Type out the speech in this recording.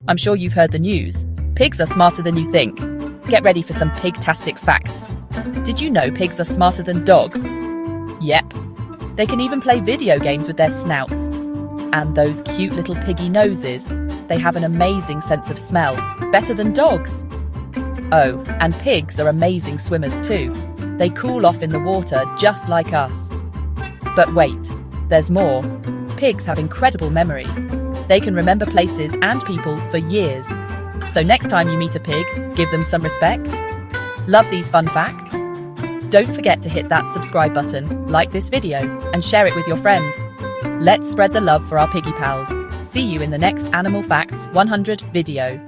I'm sure you've heard the news. Pigs are smarter than you think. Get ready for some pig-tastic facts. Did you know pigs are smarter than dogs? Yep. They can even play video games with their snouts. And those cute little piggy noses. They have an amazing sense of smell, better than dogs. Oh, and pigs are amazing swimmers too. They cool off in the water just like us. But wait, there's more. Pigs have incredible memories. They can remember places and people for years. So next time you meet a pig, give them some respect. Love these fun facts? Don't forget to hit that subscribe button, like this video, and share it with your friends. Let's spread the love for our piggy pals. See you in the next Animal Facts 100 video.